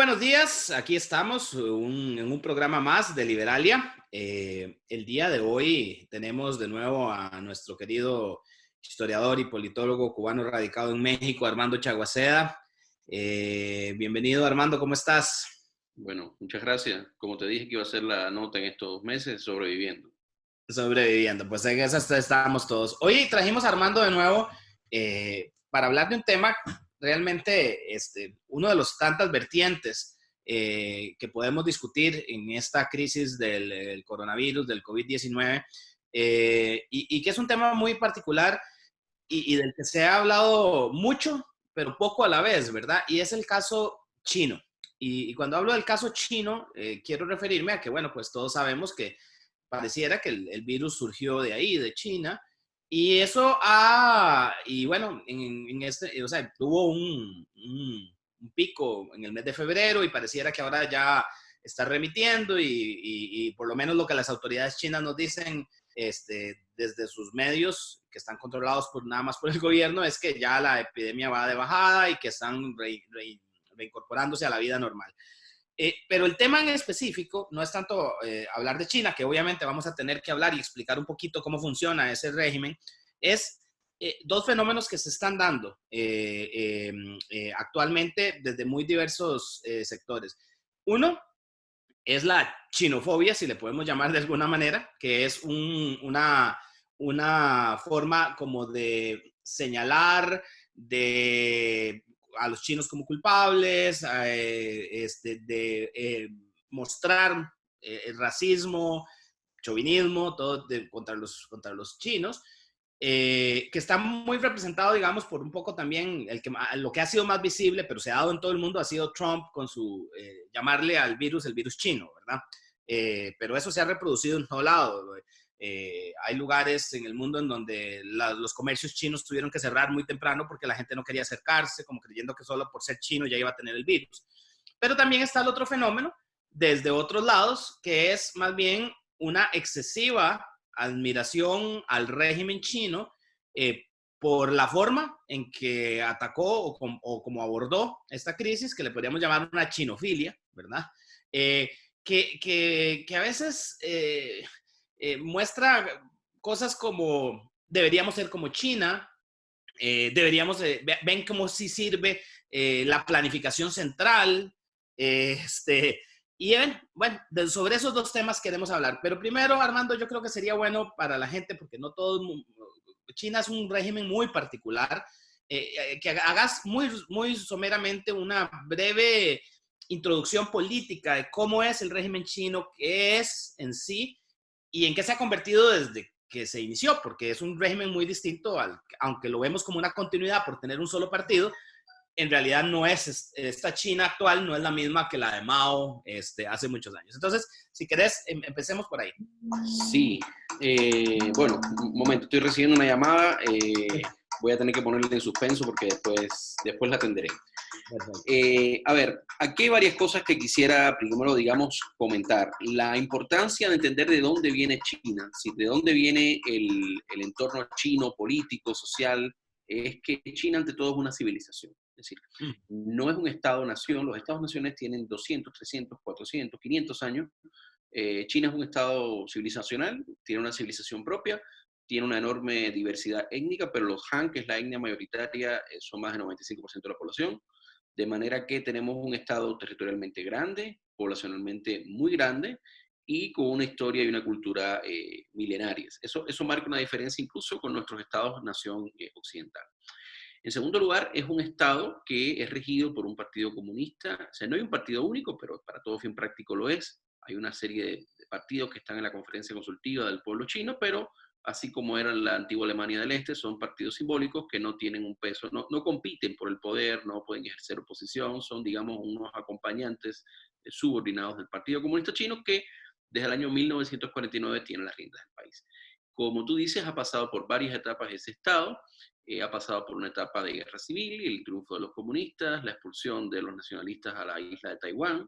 buenos días, aquí estamos en un programa más de Liberalia. El día de hoy tenemos de nuevo a nuestro querido historiador y politólogo cubano radicado en México, Armando Chaguaceda. Bienvenido, Armando, ¿cómo estás? Bueno, muchas gracias. Como te dije que iba a hacer la nota en estos meses, sobreviviendo. Sobreviviendo, pues en esas estamos todos. Hoy trajimos a Armando de nuevo para hablar de un tema realmente, uno de los tantas vertientes que podemos discutir en esta crisis del coronavirus, del COVID-19, y que es un tema muy particular y del que se ha hablado mucho, pero poco a la vez, ¿verdad? Y es el caso chino. Y cuando hablo del caso chino, quiero referirme a que, bueno, pues todos sabemos que pareciera que el virus surgió de ahí, de China, y eso y bueno, o sea, tuvo un pico en el mes de febrero y pareciera que ahora ya está remitiendo y por lo menos lo que las autoridades chinas nos dicen desde sus medios, que están controlados nada más por el gobierno, es que ya la epidemia va de bajada y que están reincorporándose a la vida normal. Pero el tema en específico no es tanto hablar de China, que obviamente vamos a tener que hablar y explicar un poquito cómo funciona ese régimen, es dos fenómenos que se están dando actualmente desde muy diversos sectores. Uno es la chinofobia, si le podemos llamar de alguna manera, que es una forma como de señalar a los chinos como culpables, de mostrar el racismo, chauvinismo, todo contra los chinos, que está muy representado, digamos, por un poco también lo que ha sido más visible, pero se ha dado en todo el mundo, ha sido Trump con su llamarle al virus el virus chino, ¿verdad? Pero eso se ha reproducido en todo lado. Hay lugares en el mundo en donde los comercios chinos tuvieron que cerrar muy temprano porque la gente no quería acercarse, como creyendo que solo por ser chino ya iba a tener el virus. Pero también está el otro fenómeno, desde otros lados, que es más bien una excesiva admiración al régimen chino por la forma en que atacó o como abordó esta crisis, que le podríamos llamar una chinofilia, ¿verdad? Que a veces muestra cosas como deberíamos ser como China, ven cómo sí sirve la planificación central, y bueno, sobre esos dos temas queremos hablar. Pero primero, Armando, yo creo que sería bueno para la gente, porque no todo, China es un régimen muy particular, que hagas muy someramente una breve introducción política de cómo es el régimen chino, qué es en sí y en qué se ha convertido desde que se inició, porque es un régimen muy distinto, aunque lo vemos como una continuidad por tener un solo partido, en realidad no es, esta China actual no es la misma que la de Mao hace muchos años. Entonces, si querés, empecemos por ahí. Sí, bueno, un momento, estoy recibiendo una llamada. Voy a tener que ponerle en suspenso porque después la atenderé. A ver, aquí hay varias cosas que quisiera primero, digamos, comentar. La importancia de entender de dónde viene China, de dónde viene el entorno chino, político, social, es que China ante todo es una civilización. Es decir, no es un Estado-nación. Los Estados-naciones tienen 200, 300, 400, 500 años. China es un Estado civilizacional, tiene una civilización propia, tiene una enorme diversidad étnica, pero los Han, que es la etnia mayoritaria, son más del 95% de la población. De manera que tenemos un estado territorialmente grande, poblacionalmente muy grande y con una historia y una cultura milenarias. Eso marca una diferencia incluso con nuestros estados-nación occidental. En segundo lugar, es un estado que es regido por un partido comunista. O sea, no hay un partido único, pero para todo fin práctico lo es. Hay una serie de partidos que están en la conferencia consultiva del pueblo chino, pero así como era la antigua Alemania del Este, son partidos simbólicos que no tienen un peso, no compiten por el poder, no pueden ejercer oposición, son, digamos, unos acompañantes subordinados del Partido Comunista Chino que desde el año 1949 tienen las riendas del país. Como tú dices, ha pasado por varias etapas ese Estado, ha pasado por una etapa de guerra civil, el triunfo de los comunistas, la expulsión de los nacionalistas a la isla de Taiwán.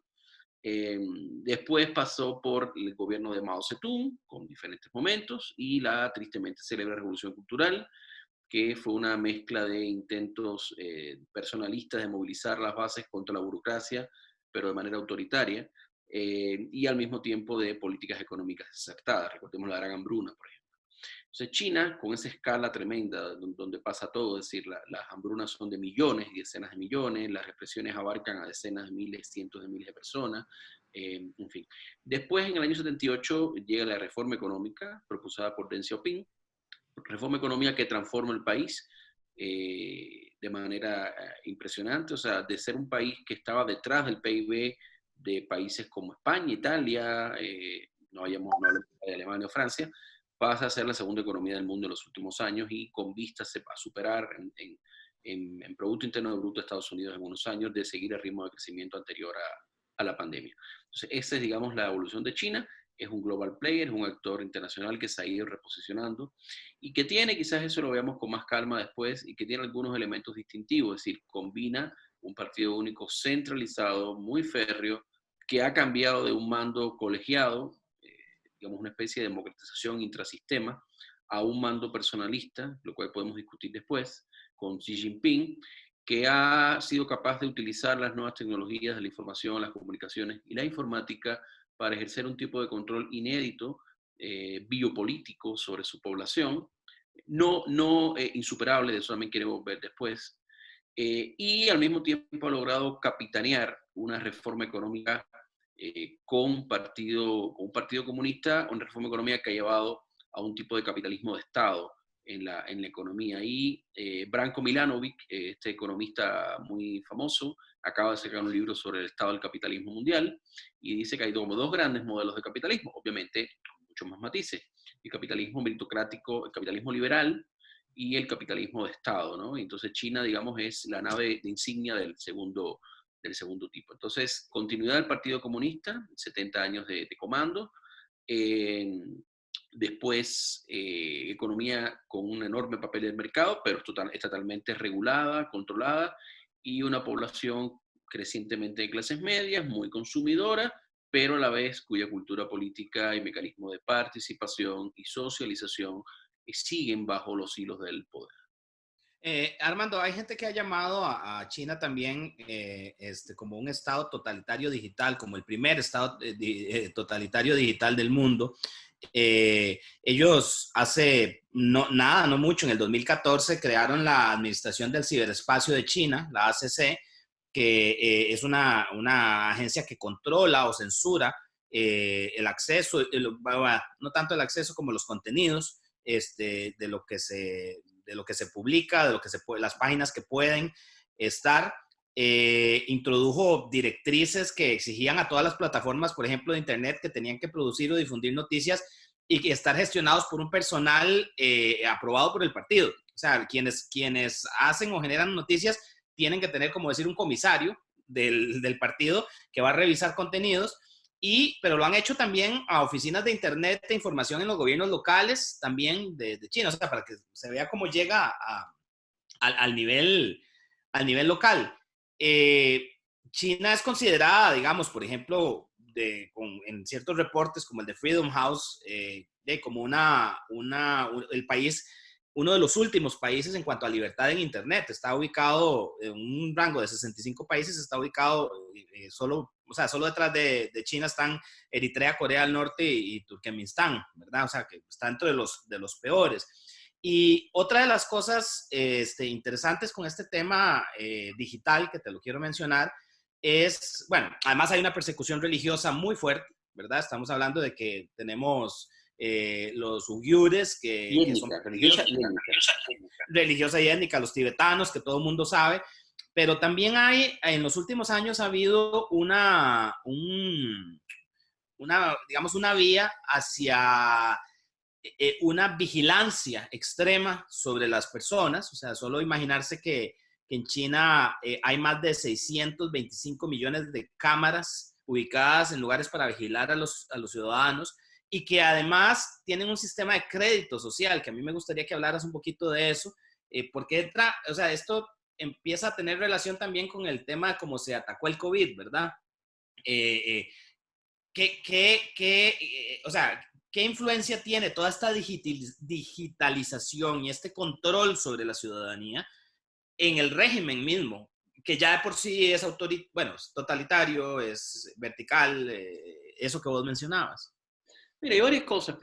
Después pasó por el gobierno de Mao Zedong, con diferentes momentos, y la tristemente célebre Revolución Cultural, que fue una mezcla de intentos personalistas de movilizar las bases contra la burocracia, pero de manera autoritaria, y al mismo tiempo de políticas económicas desacertadas. Recordemos la gran hambruna, por ejemplo. Entonces China, con esa escala tremenda donde pasa todo, es decir, las hambrunas son de millones y decenas de millones, las represiones abarcan a decenas de miles, cientos de miles de personas, en fin. Después, en el año 78, llega la reforma económica propulsada por Deng Xiaoping, reforma económica que transforma el país de manera impresionante, o sea, de ser un país que estaba detrás del PIB de países como España, Italia, no hablamos de Alemania o Francia, pasa a ser la segunda economía del mundo en los últimos años y con vistas a superar en Producto Interno Bruto de Estados Unidos en unos años, de seguir el ritmo de crecimiento anterior a la pandemia. Entonces, esa es, digamos, la evolución de China. Es un global player, es un actor internacional que se ha ido reposicionando y que tiene, quizás eso lo veamos con más calma después, y que tiene algunos elementos distintivos, es decir, combina un partido único centralizado, muy férreo, que ha cambiado de un mando colegiado, digamos una especie de democratización intrasistema, a un mando personalista, lo cual podemos discutir después, con Xi Jinping, que ha sido capaz de utilizar las nuevas tecnologías de la información, las comunicaciones y la informática para ejercer un tipo de control inédito, biopolítico sobre su población, no insuperable, de eso también queremos ver después, y al mismo tiempo ha logrado capitanear una reforma económica con un partido comunista, una reforma económica que ha llevado a un tipo de capitalismo de Estado en la economía. Y Branko Milanovic, este economista muy famoso, acaba de sacar un libro sobre el estado del capitalismo mundial y dice que hay como dos grandes modelos de capitalismo, obviamente con muchos más matices: el capitalismo meritocrático, el capitalismo liberal y el capitalismo de Estado, ¿no? Entonces China, digamos, es la nave de insignia del segundo tipo. Entonces, continuidad del Partido Comunista, 70 años de comando, después economía con un enorme papel en el mercado, pero totalmente regulada, controlada, y una población crecientemente de clases medias, muy consumidora, pero a la vez cuya cultura política y mecanismo de participación y socialización siguen bajo los hilos del poder. Armando, hay gente que ha llamado a China también como un estado totalitario digital, como el primer estado totalitario digital del mundo. Ellos hace no mucho, en el 2014, crearon la Administración del Ciberespacio de China, la ACC, que es una agencia que controla o censura el acceso, no tanto el acceso como los contenidos de lo que se publica, de lo que las páginas que pueden estar. Introdujo directrices que exigían a todas las plataformas, por ejemplo, de Internet, que tenían que producir o difundir noticias y estar gestionados por un personal aprobado por el partido. O sea, quienes hacen o generan noticias tienen que tener, como decir, un comisario del partido que va a revisar contenidos. Pero lo han hecho también a oficinas de Internet de información en los gobiernos locales también de China, o sea, para que se vea cómo llega al nivel local. China es considerada, digamos, por ejemplo, en ciertos reportes como el de Freedom House, como el país, uno de los últimos países en cuanto a libertad en Internet. Está ubicado en un rango de 65 países, está ubicado solo detrás de China están Eritrea, Corea del Norte y Turkmenistán, ¿verdad? O sea, que está dentro de los peores. Y otra de las cosas interesantes con este tema digital, que te lo quiero mencionar, es, bueno, además hay una persecución religiosa muy fuerte, ¿verdad? Estamos hablando de que tenemos los uigures, que son religiosa y étnica, los tibetanos, que todo el mundo sabe, pero también en los últimos años ha habido digamos, una vía hacia una vigilancia extrema sobre las personas. O sea, solo imaginarse que en China hay más de 625 millones de cámaras ubicadas en lugares para vigilar a los ciudadanos, y que además tienen un sistema de crédito social, que a mí me gustaría que hablaras un poquito de eso, porque o sea, esto empieza a tener relación también con el tema de cómo se atacó el COVID, ¿verdad? O sea, ¿qué influencia tiene toda esta digitalización y este control sobre la ciudadanía en el régimen mismo? que ya de por sí es bueno, es totalitario, es vertical, eso que vos mencionabas. Mira, hay varias cosas.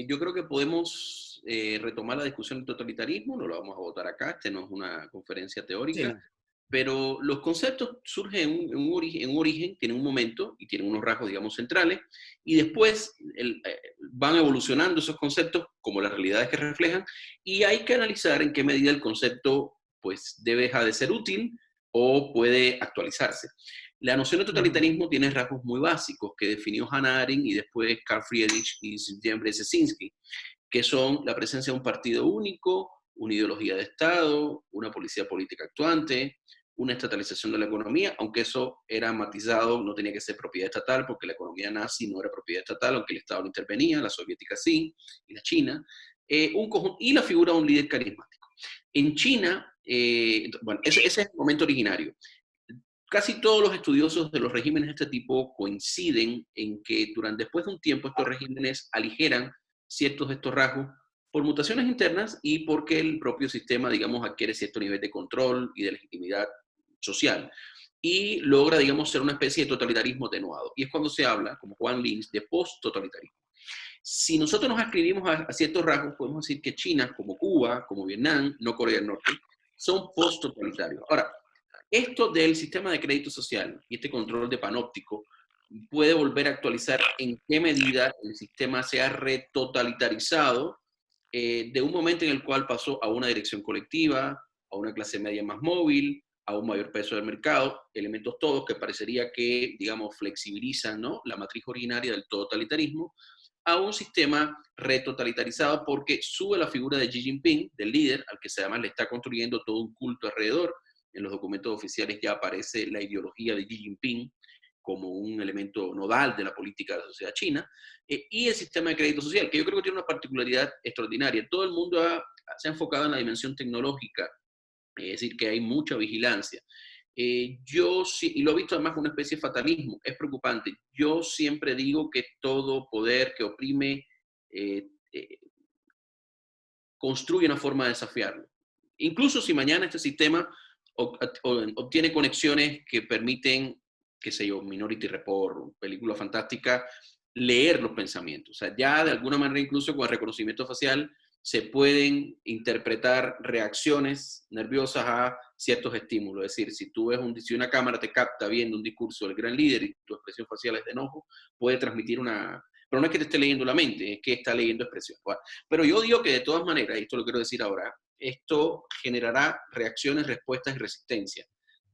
Yo creo que podemos retomar la discusión del totalitarismo, no lo vamos a votar acá, este no es una conferencia Sí, teórica, no. pero los conceptos surgen en un origen, tienen un momento y tienen unos rasgos, digamos, centrales, y después van evolucionando esos conceptos como las realidades que reflejan, y hay que analizar en qué medida el concepto pues deja de ser útil o puede actualizarse. La noción de totalitarismo tiene rasgos muy básicos que definió Hannah Arendt y después Karl Friedrich y Zbigniew Brzezinski, que son la presencia de un partido único, una ideología de Estado, una policía política actuante, una estatalización de la economía, aunque eso era matizado, no tenía que ser propiedad estatal, porque la economía nazi no era propiedad estatal, aunque el Estado no intervenía, la soviética sí, y la China, y la figura de un líder carismático. En China, bueno, ese es el momento originario. Casi todos los estudiosos de los regímenes de este tipo coinciden en que después de un tiempo estos regímenes aligeran ciertos de estos rasgos por mutaciones internas y porque el propio sistema, digamos, adquiere cierto nivel de control y de legitimidad social y logra, digamos, ser una especie de totalitarismo atenuado. Y es cuando se habla, como Juan Lins, de post-totalitarismo. Si nosotros nos ascribimos a ciertos rasgos, podemos decir que China, como Cuba, como Vietnam, no Corea del Norte, son post-totalitarios. Ahora, esto del sistema de crédito social y este control de panóptico puede volver a actualizar en qué medida el sistema se ha retotalitarizado de un momento en el cual pasó a una dirección colectiva, a una clase media más móvil, a un mayor peso del mercado, elementos todos que parecería que, digamos, flexibilizan, ¿no?, la matriz originaria del totalitarismo, a un sistema retotalitarizado porque sube la figura de Xi Jinping, del líder, al que además le está construyendo todo un culto alrededor. En los documentos oficiales ya aparece la ideología de Xi Jinping como un elemento nodal de la política de la sociedad china, y el sistema de crédito social, que yo creo que tiene una particularidad extraordinaria. Todo el mundo se ha enfocado en la dimensión tecnológica, es decir, que hay mucha vigilancia. Yo sí, y lo he visto además como una especie de fatalismo, es preocupante. Yo siempre digo que todo poder que oprime eh, eh, construye una forma de desafiarlo. Incluso si mañana este sistema obtiene conexiones que permiten, qué sé yo, Minority Report, película fantástica, leer los pensamientos. O sea, ya de alguna manera incluso con el reconocimiento facial se pueden interpretar reacciones nerviosas a ciertos estímulos. Es decir, si una cámara te capta viendo un discurso del gran líder y tu expresión facial es de enojo, puede transmitir pero no es que te esté leyendo la mente, es que está leyendo expresión. Bueno, pero yo digo que de todas maneras, y esto lo quiero decir ahora, esto generará reacciones, respuestas y resistencia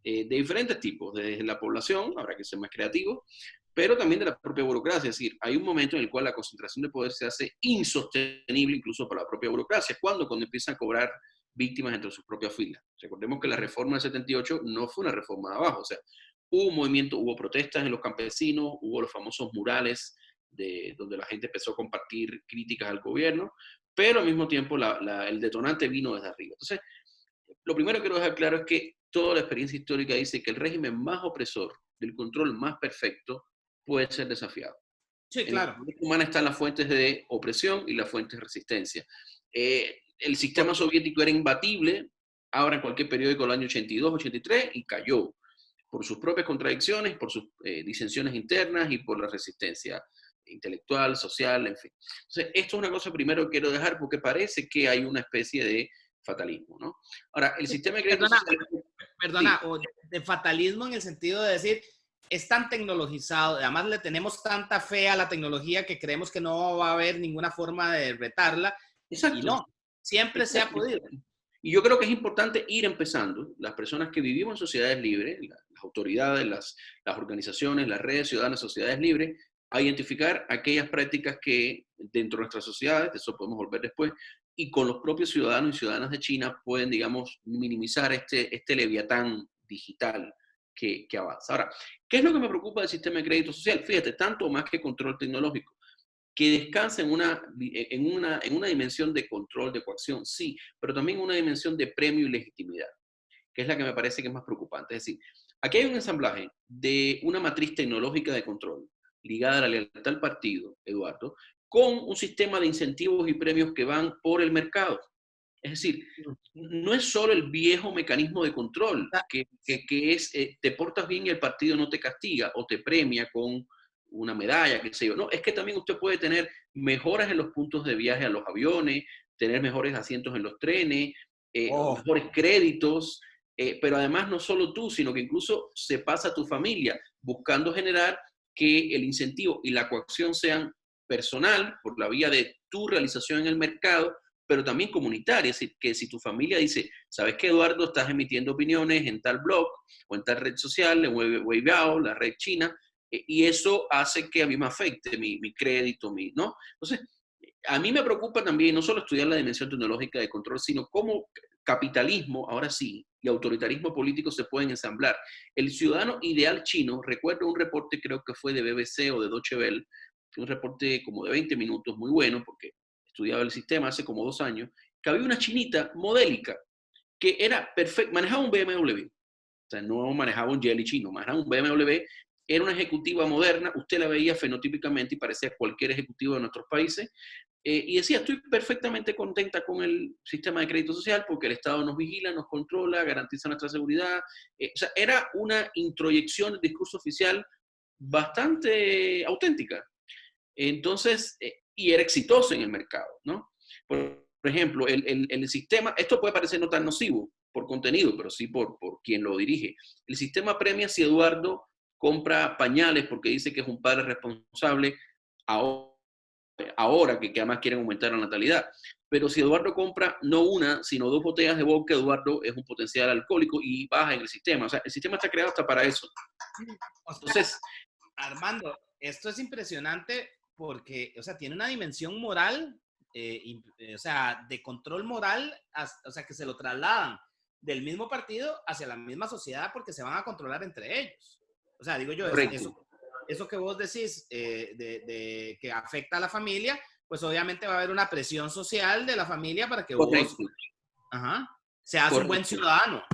de diferentes tipos, desde la población, habrá que ser más creativo, pero también de la propia burocracia. Es decir, hay un momento en el cual la concentración de poder se hace insostenible incluso para la propia burocracia. Cuando empiezan a cobrar víctimas entre sus propias filas. Recordemos que la reforma del 78 no fue una reforma de abajo, o sea, hubo un movimiento, hubo protestas en los campesinos, hubo los famosos murales donde la gente empezó a compartir críticas al gobierno, pero al mismo tiempo el detonante vino desde arriba. Entonces, lo primero que quiero dejar claro es que toda la experiencia histórica dice que el régimen más opresor, del control más perfecto, puede ser desafiado. Sí, En la claro. economía humana están las fuentes de opresión y las fuentes de resistencia. El sistema soviético era imbatible, ahora en cualquier periódico del año 82, 83, y cayó por sus propias contradicciones, por sus disensiones internas y por la resistencia intelectual, social, en fin. Entonces, esto es una cosa primero que quiero dejar porque parece que hay una especie de fatalismo, ¿no? Ahora, el sistema de crédito social... Perdona, Sí. o de fatalismo en el sentido de decir, es tan tecnologizado, además le tenemos tanta fe a la tecnología que creemos que no va a haber ninguna forma de retarla, y Exacto. no, siempre se ha Exacto. podido. Y yo creo que es importante ir empezando, las personas que vivimos en sociedades libres, las autoridades, las organizaciones, las redes ciudadanas, sociedades libres, a identificar aquellas prácticas que dentro de nuestras sociedades, de eso podemos volver después, y con los propios ciudadanos y ciudadanas de China pueden, digamos, minimizar este leviatán digital que avanza. Ahora, ¿qué es lo que me preocupa del sistema de crédito social? Fíjate, tanto más que control tecnológico que descansa en una dimensión de control, de coacción, sí, pero también en una dimensión de premio y legitimidad, que es la que me parece que es más preocupante. Es decir, aquí hay un ensamblaje de una matriz tecnológica de control ligada a la lealtad al partido, Eduardo, con un sistema de incentivos y premios que van por el mercado. Es decir, no es solo el viejo mecanismo de control, que es, te portas bien y el partido no te castiga o te premia con una medalla, qué sé yo. No, es que también usted puede tener mejoras en los puntos de viaje a los aviones, tener mejores asientos en los trenes, mejores créditos, pero además no solo tú, sino que incluso se pasa a tu familia, buscando generar que el incentivo y la coacción sean personal, por la vía de tu realización en el mercado, pero también comunitaria. Es decir, que si tu familia dice, ¿sabes qué, Eduardo? Estás emitiendo opiniones en tal blog o en tal red social, en Weibo, la red china, y eso hace que a mí me afecte mi crédito, ¿no? Entonces, a mí me preocupa también no solo estudiar la dimensión tecnológica de control, sino cómo capitalismo, ahora sí, y autoritarismo político se pueden ensamblar. El ciudadano ideal chino, recuerdo un reporte, creo que fue de BBC o de Deutsche Welle, un reporte como de 20 minutos, muy bueno, porque estudiaba el sistema hace como 2 años, que había una chinita modélica que era perfecta, manejaba un BMW, o sea, no manejaba un Jelly chino, manejaba un BMW, era una ejecutiva moderna, usted la veía fenotípicamente y parecía cualquier ejecutivo de nuestros países, y decía, estoy perfectamente contenta con el sistema de crédito social porque el Estado nos vigila, nos controla, garantiza nuestra seguridad. O sea, era una introyección del discurso oficial bastante auténtica. Entonces, y era exitoso en el mercado, ¿no? Por ejemplo, el sistema, esto puede parecer no tan nocivo por contenido, pero sí por quien lo dirige. El sistema premia si Eduardo compra pañales porque dice que es un padre responsable ahora que además quieren aumentar la natalidad. Pero si Eduardo compra no una, sino 2 botellas de vodka, Eduardo es un potencial alcohólico y baja en el sistema. O sea, el sistema está creado hasta para eso. Entonces, Armando, esto es impresionante porque, o sea, tiene una dimensión moral, o sea, de control moral, o sea, que se lo trasladan del mismo partido hacia la misma sociedad porque se van a controlar entre ellos. O sea, digo yo, eso que vos decís de que afecta a la familia, pues obviamente va a haber una presión social de la familia para que vos seas un buen ciudadano.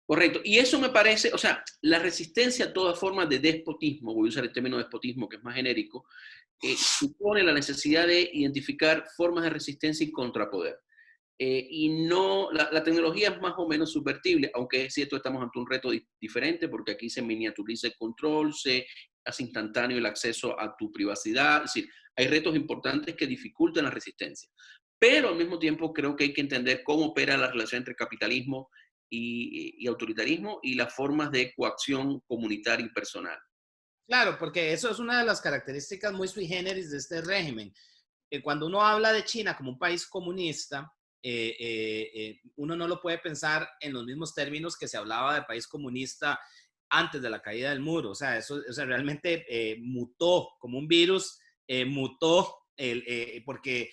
Correcto. Y eso me parece, o sea, la resistencia a toda forma de despotismo, voy a usar el término despotismo que es más genérico, supone la necesidad de identificar formas de resistencia y contrapoder. Y no, la tecnología es más o menos subvertible, aunque es cierto, estamos ante un reto diferente, porque aquí se miniaturiza el control, se hace instantáneo el acceso a tu privacidad, es decir, hay retos importantes que dificultan la resistencia. Pero al mismo tiempo creo que hay que entender cómo opera la relación entre capitalismo y autoritarismo y las formas de coacción comunitaria y personal. Claro, porque eso es una de las características muy sui generis de este régimen. Cuando uno habla de China como un país comunista, uno no lo puede pensar en los mismos términos que se hablaba de país comunista antes de la caída del muro. O sea, eso realmente mutó como un virus, mutó porque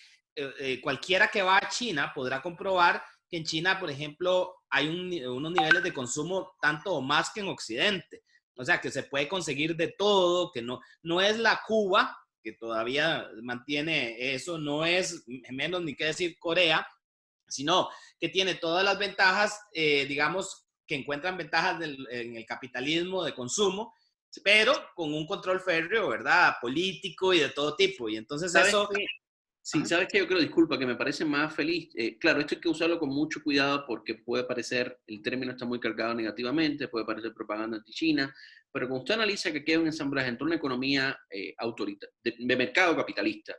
cualquiera que va a China podrá comprobar que en China, por ejemplo, hay unos niveles de consumo tanto o más que en Occidente. O sea, que se puede conseguir de todo, que no es la Cuba, que todavía mantiene eso, no es menos ni qué decir Corea, sino que tiene todas las ventajas, digamos, que encuentran ventajas en el capitalismo de consumo, pero con un control férreo, ¿verdad? Político y de todo tipo. Y entonces eso... Sí, sabes que yo creo, disculpa, que me parece más feliz. Claro, esto hay que usarlo con mucho cuidado porque puede parecer, el término está muy cargado negativamente, puede parecer propaganda anti-China, pero cuando usted analiza que queda un ensamblaje entre una economía de mercado capitalista,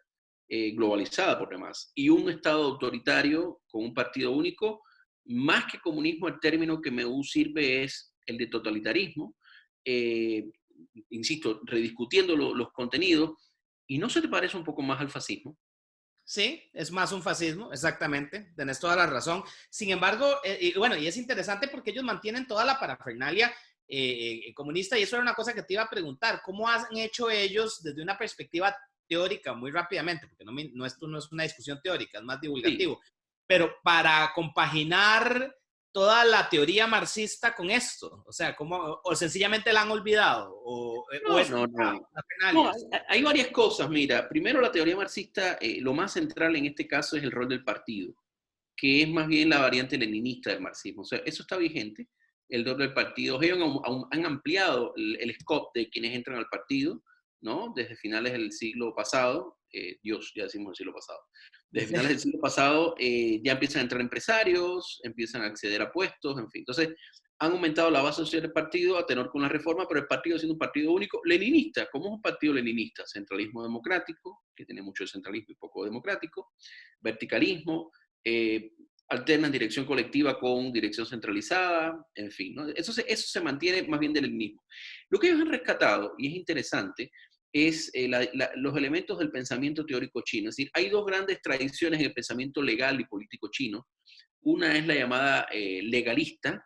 globalizada por demás, y un Estado autoritario con un partido único, más que comunismo, el término que me sirve es el de totalitarismo, insisto, rediscutiendo los contenidos, ¿y no se te parece un poco más al fascismo? Sí, es más un fascismo, exactamente, tenés toda la razón. Sin embargo, y bueno, y es interesante porque ellos mantienen toda la parafernalia comunista y eso era una cosa que te iba a preguntar, ¿cómo han hecho ellos desde una perspectiva teórica muy rápidamente? Porque esto no es una discusión teórica, es más divulgativo, sí. Pero para compaginar toda la teoría marxista con esto, o sea, o sencillamente la han olvidado, no, hay varias cosas, mira, primero la teoría marxista, lo más central en este caso es el rol del partido, que es más bien la variante leninista del marxismo, o sea, eso está vigente, el rol del partido, ellos han ampliado el scope de quienes entran al partido, ¿no? Desde finales del siglo pasado, Dios, ya decimos el siglo pasado. Desde finales del siglo pasado ya empiezan a entrar empresarios, empiezan a acceder a puestos, en fin. Entonces, han aumentado la base social del partido a tenor con la reforma, pero el partido siendo un partido único, leninista. ¿Cómo es un partido leninista? Centralismo democrático, que tiene mucho de centralismo y poco democrático, verticalismo, alternan dirección colectiva con dirección centralizada, en fin, ¿no? Eso se mantiene más bien del leninismo. Lo que ellos han rescatado, y es interesante, es los elementos del pensamiento teórico chino. Es decir, hay dos grandes tradiciones en el pensamiento legal y político chino. Una es la llamada legalista,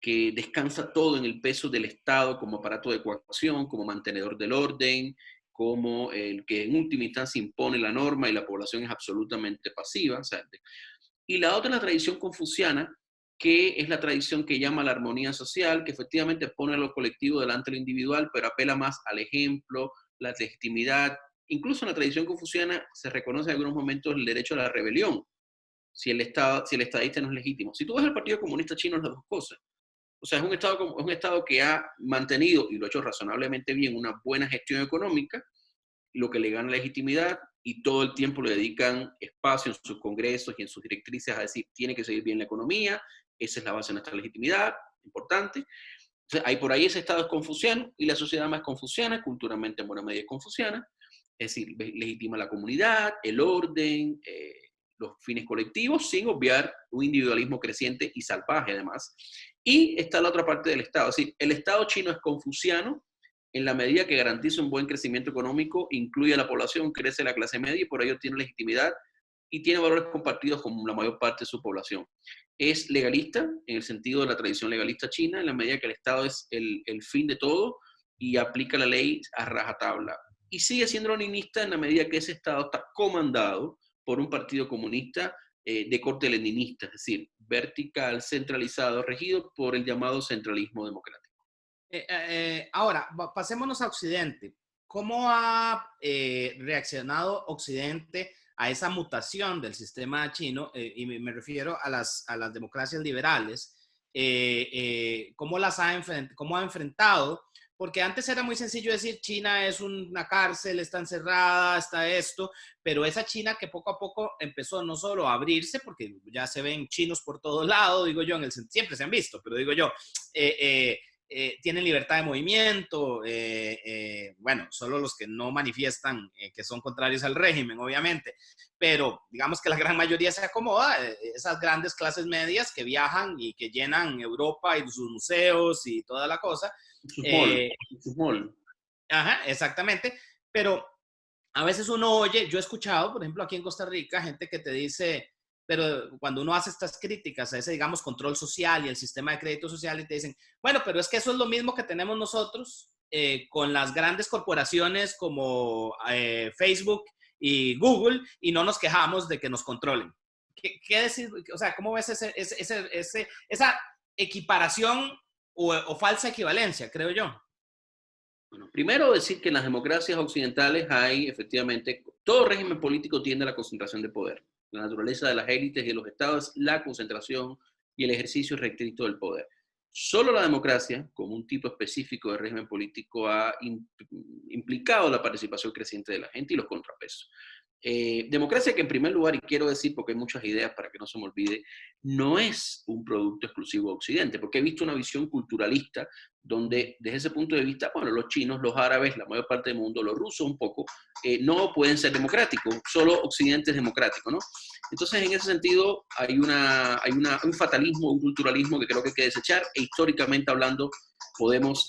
que descansa todo en el peso del Estado como aparato de coacción, como mantenedor del orden, como el que en última instancia impone la norma y la población es absolutamente pasiva. O sea, y la otra es la tradición confuciana, que es la tradición que llama la armonía social, que efectivamente pone a lo colectivo delante de lo individual, pero apela más al ejemplo, la legitimidad. Incluso en la tradición confuciana se reconoce en algunos momentos el derecho a la rebelión, si el estadista no es legítimo. Si tú ves el Partido Comunista Chino, es las dos cosas. O sea, es un estado que ha mantenido, y lo ha hecho razonablemente bien, una buena gestión económica, lo que le gana legitimidad, y todo el tiempo le dedican espacio en sus congresos y en sus directrices a decir, tiene que seguir bien la economía, esa es la base de nuestra legitimidad, importante. Entonces, hay por ahí ese estado es confuciano, y la sociedad más confuciana, culturalmente en buena medida es confuciana, es decir, legitima la comunidad, el orden, los fines colectivos, sin obviar un individualismo creciente y salvaje además. Y está la otra parte del Estado, es decir, el Estado chino es confuciano en la medida que garantiza un buen crecimiento económico, incluye a la población, crece la clase media y por ello tiene legitimidad y tiene valores compartidos con la mayor parte de su población. Es legalista, en el sentido de la tradición legalista china, en la medida que el Estado es el fin de todo y aplica la ley a rajatabla. Y sigue siendo leninista en la medida que ese Estado está comandado por un partido comunista de corte leninista, es decir, vertical, centralizado, regido por el llamado centralismo democrático. Ahora, pasémonos a Occidente. ¿Cómo ha reaccionado Occidente a esa mutación del sistema chino? Y me refiero a las democracias liberales. ¿Cómo cómo ha enfrentado? Porque antes era muy sencillo decir China es una cárcel, está encerrada, está esto, pero esa China que poco a poco empezó no solo a abrirse, porque ya se ven chinos por todo lado, digo yo, siempre se han visto, pero digo yo, tienen libertad de movimiento, bueno, solo los que no manifiestan que son contrarios al régimen, obviamente, pero digamos que la gran mayoría se acomoda, esas grandes clases medias que viajan y que llenan Europa y sus museos y toda la cosa. Su mall. Ajá, exactamente, pero a veces uno oye, yo he escuchado, por ejemplo, aquí en Costa Rica, gente que te dice, pero cuando uno hace estas críticas a ese, digamos, control social y el sistema de crédito social, y te dicen, bueno, pero es que eso es lo mismo que tenemos nosotros con las grandes corporaciones como Facebook y Google, y no nos quejamos de que nos controlen. ¿Qué decir? O sea, ¿cómo ves esa equiparación o falsa equivalencia, creo yo? Bueno, primero decir que en las democracias occidentales hay efectivamente, todo régimen político tiende a la concentración de poder. La naturaleza de las élites y de los estados es la concentración y el ejercicio restricto del poder. Solo la democracia, como un tipo específico de régimen político, ha implicado la participación creciente de la gente y los contrapesos. Democracia que en primer lugar, y quiero decir porque hay muchas ideas para que no se me olvide, no es un producto exclusivo de Occidente, porque he visto una visión culturalista donde desde ese punto de vista, bueno, los chinos, los árabes, la mayor parte del mundo, los rusos un poco, no pueden ser democráticos, solo Occidente es democrático, ¿no? Entonces, en ese sentido, hay un fatalismo, un culturalismo que creo que hay que desechar, e históricamente hablando, podemos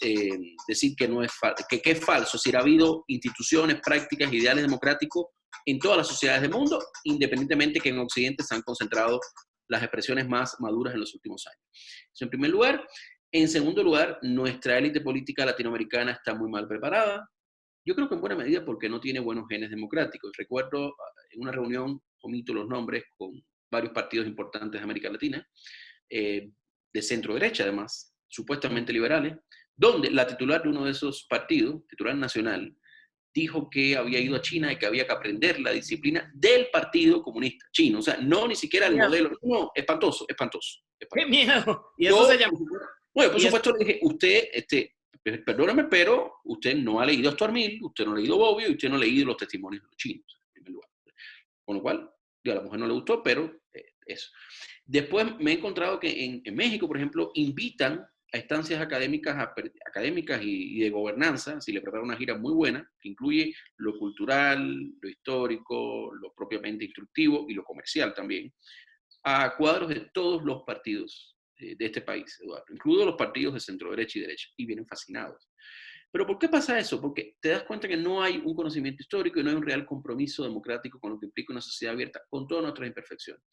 decir que, no es que es falso. Es decir, ha habido instituciones, prácticas, ideales democráticos en todas las sociedades del mundo, independientemente que en Occidente se han concentrado las expresiones más maduras en los últimos años. Eso en primer lugar. En segundo lugar, nuestra élite política latinoamericana está muy mal preparada. Yo creo que en buena medida porque no tiene buenos genes democráticos. Recuerdo en una reunión, omito los nombres, con varios partidos importantes de América Latina, de centro derecha además, supuestamente liberales, donde la titular de uno de esos partidos, titular nacional, dijo que había ido a China y que había que aprender la disciplina del Partido Comunista Chino. O sea, no ni siquiera el modelo. No, espantoso, espantoso. ¡Qué miedo! Y eso se llama... Bueno, por supuesto le dije, usted, perdóname, pero usted no ha leído a Stuart Mill, usted no ha leído Bobbio y usted no ha leído los testimonios de los chinos. Con lo cual, a la mujer no le gustó, pero eso. Después me he encontrado que en México, por ejemplo, invitan a estancias académicas y de gobernanza, si le preparan una gira muy buena, que incluye lo cultural, lo histórico, lo propiamente instructivo y lo comercial también, a cuadros de todos los partidos de este país, Eduardo, incluidos los partidos de centro derecha y derecha, y vienen fascinados. Pero ¿por qué pasa eso? Porque te das cuenta que no hay un conocimiento histórico y no hay un real compromiso democrático con lo que implica una sociedad abierta, con todas nuestras imperfecciones.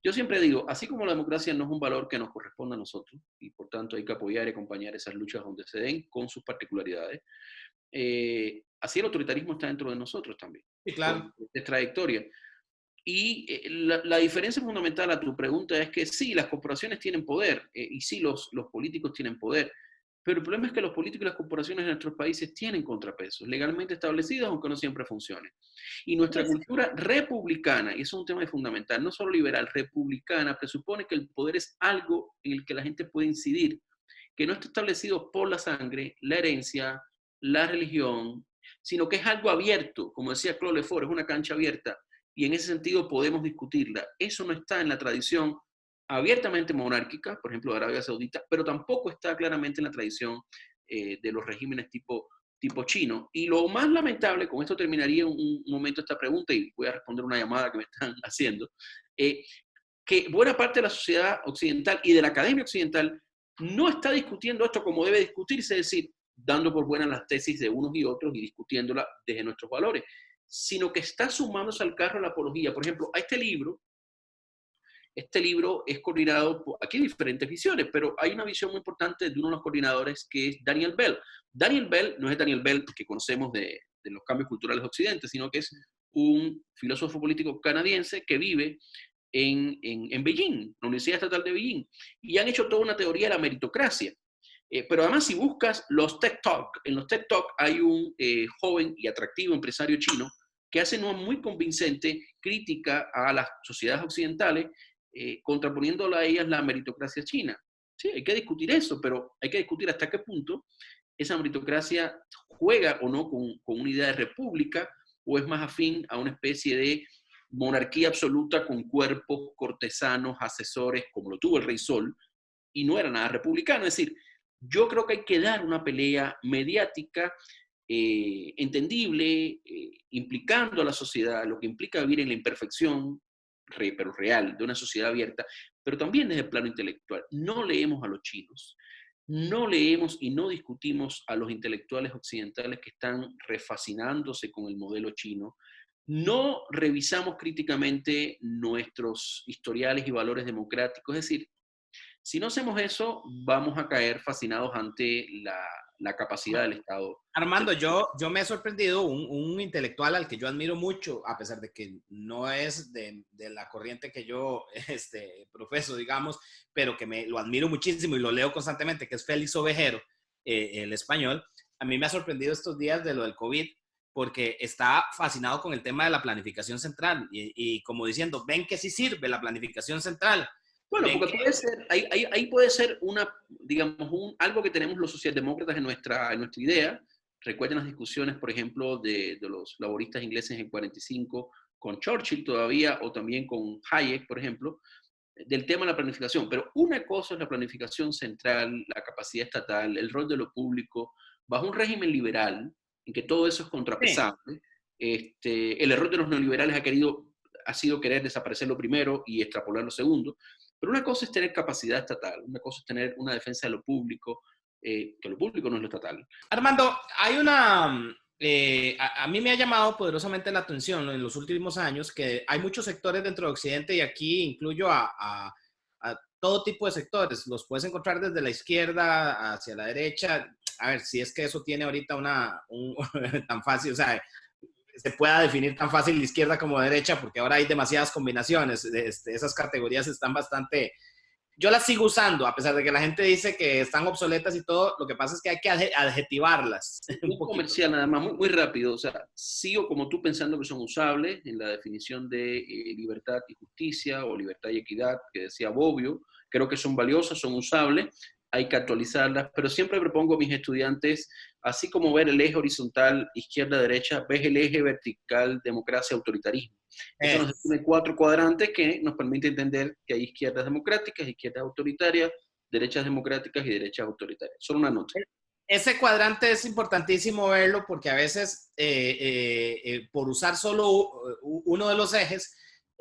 Yo siempre digo, así como la democracia no es un valor que nos corresponde a nosotros, y por tanto hay que apoyar y acompañar esas luchas donde se den con sus particularidades, así el autoritarismo está dentro de nosotros también, Sí, claro. de trayectoria. Y la diferencia fundamental a tu pregunta es que sí, las corporaciones tienen poder, y sí, los políticos tienen poder, pero el problema es que los políticos y las corporaciones en nuestros países tienen contrapesos legalmente establecidos, aunque no siempre funcionen. Y nuestra cultura republicana, y eso es un tema fundamental, no solo liberal, republicana, presupone que el poder es algo en el que la gente puede incidir, que no está establecido por la sangre, la herencia, la religión, sino que es algo abierto, como decía Claude Lefort, es una cancha abierta, y en ese sentido podemos discutirla. Eso no está en la tradición abiertamente monárquica, por ejemplo, de Arabia Saudita, pero tampoco está claramente en la tradición de los regímenes tipo chino. Y lo más lamentable, con esto terminaría un momento esta pregunta y voy a responder una llamada que me están haciendo, que buena parte de la sociedad occidental y de la academia occidental no está discutiendo esto como debe discutirse, es decir, dando por buenas las tesis de unos y otros y discutiéndola desde nuestros valores, sino que está sumándose al carro la apología. Por ejemplo, a este libro es coordinado, aquí hay diferentes visiones, pero hay una visión muy importante de uno de los coordinadores que es Daniel Bell. Daniel Bell no es Daniel Bell que conocemos de los cambios culturales de Occidente, sino que es un filósofo político canadiense que vive en Beijing, la Universidad Estatal de Beijing, y han hecho toda una teoría de la meritocracia. Pero además, si buscas los TED Talk, en los TED Talk hay un joven y atractivo empresario chino que hace una muy convincente crítica a las sociedades occidentales, contraponiéndola a ellas la meritocracia china. Sí, hay que discutir eso, pero hay que discutir hasta qué punto esa meritocracia juega o no con una idea de república o es más afín a una especie de monarquía absoluta con cuerpos cortesanos, asesores, como lo tuvo el Rey Sol, y no era nada republicano. Es decir, yo creo que hay que dar una pelea mediática entendible, implicando a la sociedad, lo que implica vivir en la imperfección, pero real, de una sociedad abierta, pero también desde el plano intelectual. No leemos a los chinos, no leemos y no discutimos a los intelectuales occidentales que están refascinándose con el modelo chino, no revisamos críticamente nuestros historiales y valores democráticos, es decir, si no hacemos eso, vamos a caer fascinados ante la capacidad del Estado. Armando, yo me he sorprendido, un intelectual al que yo admiro mucho, a pesar de que no es de la corriente que yo profeso, digamos, pero que lo admiro muchísimo y lo leo constantemente, que es Félix Ovejero, el español. A mí me ha sorprendido estos días de lo del COVID, porque está fascinado con el tema de la planificación central y como diciendo, ven que sí sirve la planificación central. Bueno, porque puede ser, ahí puede ser digamos, algo que tenemos los socialdemócratas en nuestra idea. Recuerden las discusiones, por ejemplo, de los laboristas ingleses en 45 con Churchill todavía, o también con Hayek, por ejemplo, del tema de la planificación. Pero una cosa es la planificación central, la capacidad estatal, el rol de lo público, bajo un régimen liberal, en que todo eso es contrapesable. El error de los neoliberales ha sido querer desaparecer lo primero y extrapolar lo segundo. Pero una cosa es tener capacidad estatal, una cosa es tener una defensa de lo público, que lo público no es lo estatal. Armando, hay a mí me ha llamado poderosamente la atención en los últimos años que hay muchos sectores dentro de Occidente y aquí incluyo a todo tipo de sectores. Los puedes encontrar desde la izquierda hacia la derecha. A ver, si es que eso tiene ahorita tan fácil, o sea, se pueda definir tan fácil la izquierda como derecha, porque ahora hay demasiadas combinaciones. Esas categorías están bastante... Yo las sigo usando, a pesar de que la gente dice que están obsoletas y todo, lo que pasa es que hay que adjetivarlas. Un comercial nada más, muy, muy rápido. O sea, sigo como tú pensando que son usables en la definición de libertad y justicia o libertad y equidad que decía Bobbio. Creo que son valiosas, son usables, hay que actualizarlas, pero siempre propongo a mis estudiantes, así como ver el eje horizontal izquierda-derecha, ves el eje vertical democracia-autoritarismo. Eso nos define 4 cuadrantes que nos permite entender que hay izquierdas democráticas, izquierdas autoritarias, derechas democráticas y derechas autoritarias. Solo una nota. Ese cuadrante es importantísimo verlo porque a veces por usar solo uno de los ejes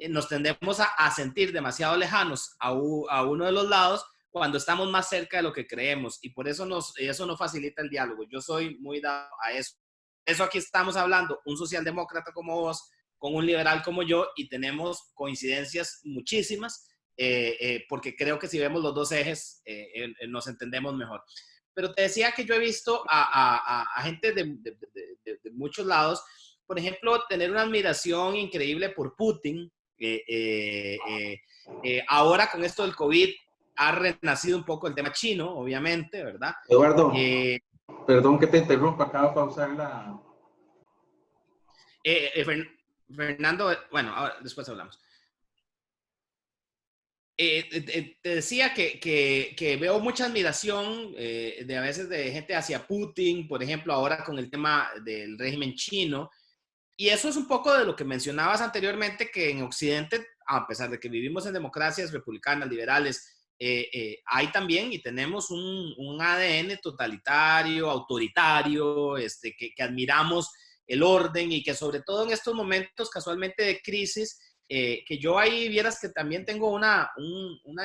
nos tendemos a sentir demasiado lejanos a uno de los lados cuando estamos más cerca de lo que creemos y por eso eso nos facilita el diálogo. Yo soy muy dado a eso. Por eso aquí estamos hablando un socialdemócrata como vos con un liberal como yo y tenemos coincidencias muchísimas porque creo que si vemos los dos ejes nos entendemos mejor. Pero te decía que yo he visto a gente de muchos lados, por ejemplo, tener una admiración increíble por Putin. Ahora con esto del COVID ha renacido un poco el tema chino, obviamente, ¿verdad? Eduardo, perdón que te interrumpa, acabo de pausar la... Fernando, bueno, ahora, después hablamos. Te decía que veo mucha admiración a veces de gente hacia Putin, por ejemplo, ahora con el tema del régimen chino. Y eso es un poco de lo que mencionabas anteriormente, que en Occidente, a pesar de que vivimos en democracias republicanas, liberales, hay también y tenemos un ADN totalitario, autoritario, que admiramos el orden y que sobre todo en estos momentos casualmente de crisis, que yo ahí vieras que también tengo una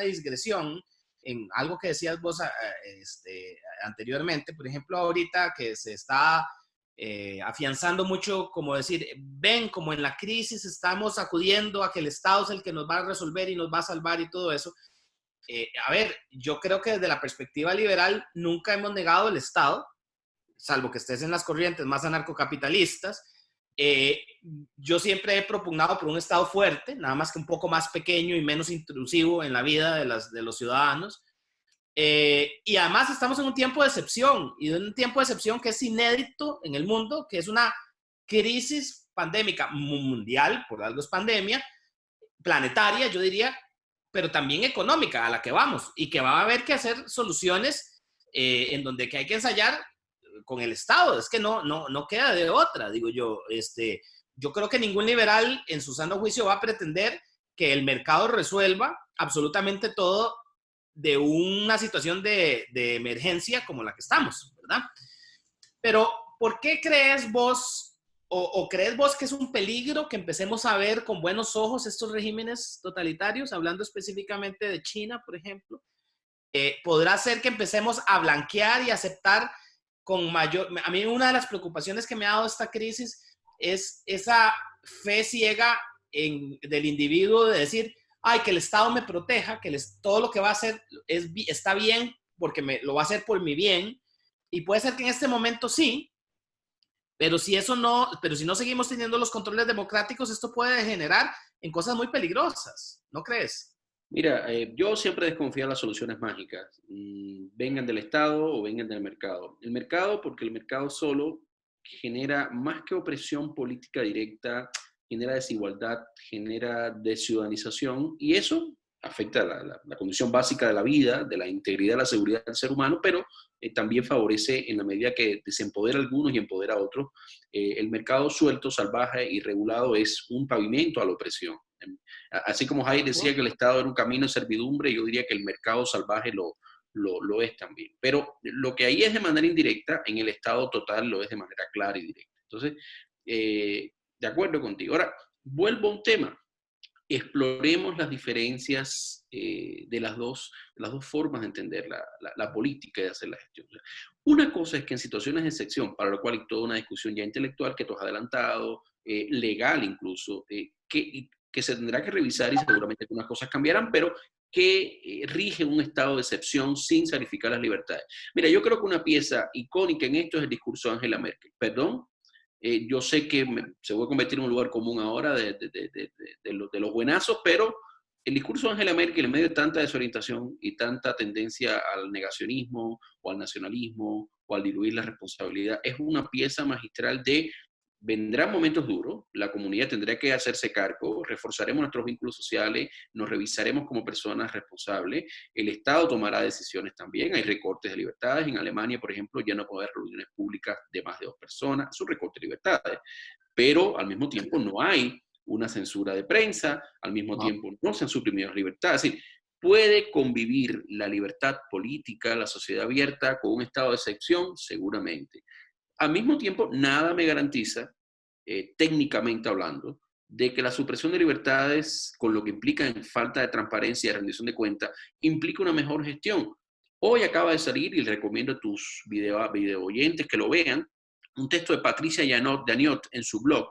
digresión en algo que decías vos anteriormente, por ejemplo, ahorita que se está afianzando mucho, como decir, ven como en la crisis estamos acudiendo a que el Estado es el que nos va a resolver y nos va a salvar y todo eso. A ver, yo creo que desde la perspectiva liberal nunca hemos negado el Estado, salvo que estés en las corrientes más anarcocapitalistas. Yo siempre he propugnado por un Estado fuerte, nada más que un poco más pequeño y menos intrusivo en la vida de los ciudadanos. Y además estamos en un tiempo de excepción, y de un tiempo de excepción que es inédito en el mundo, que es una crisis pandémica mundial, por algo es pandemia, planetaria, yo diría, pero también económica, a la que vamos, y que va a haber que hacer soluciones en donde que hay que ensayar con el Estado, es que no queda de otra, digo yo. Yo creo que ningún liberal en su sano juicio va a pretender que el mercado resuelva absolutamente todo de una situación de emergencia como la que estamos, ¿verdad? Pero, ¿por qué crees vos o crees vos que es un peligro que empecemos a ver con buenos ojos estos regímenes totalitarios, hablando específicamente de China, por ejemplo? ¿Podrá ser que empecemos a blanquear y aceptar con mayor... A mí una de las preocupaciones que me ha dado esta crisis es esa fe ciega del individuo de decir, ay, que el Estado me proteja, que todo lo que va a hacer está bien porque lo va a hacer por mi bien. Y puede ser que en este momento sí, pero si no seguimos teniendo los controles democráticos, esto puede degenerar en cosas muy peligrosas, ¿no crees? Mira, yo siempre desconfío en las soluciones mágicas, vengan del Estado o vengan del mercado. El mercado, porque el mercado solo genera más que opresión política directa, genera desigualdad, genera desciudadanización, y eso afecta la condición básica de la vida, de la integridad, la seguridad del ser humano, pero también favorece en la medida que desempodera a algunos y empodera a otros. El mercado suelto, salvaje y regulado es un pavimento a la opresión. Así como Hayek decía que el Estado era un camino de servidumbre, yo diría que el mercado salvaje lo es también. Pero lo que ahí es de manera indirecta, en el Estado total lo es de manera clara y directa. Entonces, de acuerdo contigo. Ahora, vuelvo a un tema. Exploremos las diferencias de las dos formas de entender la política y de hacer la gestión. Una cosa es que en situaciones de excepción, para lo cual hay toda una discusión ya intelectual que tú has adelantado, legal incluso, que se tendrá que revisar y seguramente algunas cosas cambiarán, pero que rige un estado de excepción sin sacrificar las libertades. Mira, yo creo que una pieza icónica en esto es el discurso de Angela Merkel. Perdón, yo sé que se va a convertir en un lugar común ahora de los buenazos, pero el discurso de Angela Merkel, en medio de tanta desorientación y tanta tendencia al negacionismo o al nacionalismo o al diluir la responsabilidad, es una pieza magistral de vendrán momentos duros, la comunidad tendrá que hacerse cargo, reforzaremos nuestros vínculos sociales, nos revisaremos como personas responsables, el Estado tomará decisiones también, hay recortes de libertades, en Alemania, por ejemplo, ya no puede haber reuniones públicas de más de 2 personas, es un recorte de libertades, pero al mismo tiempo no hay una censura de prensa, al mismo tiempo no se han suprimido las libertades, es decir, ¿puede convivir la libertad política, la sociedad abierta con un estado de excepción? Seguramente. Al mismo tiempo, nada me garantiza, técnicamente hablando, de que la supresión de libertades, con lo que implica en falta de transparencia y rendición de cuentas, implica una mejor gestión. Hoy acaba de salir, y les recomiendo a tus video oyentes que lo vean, un texto de Patricia Daniot en su blog,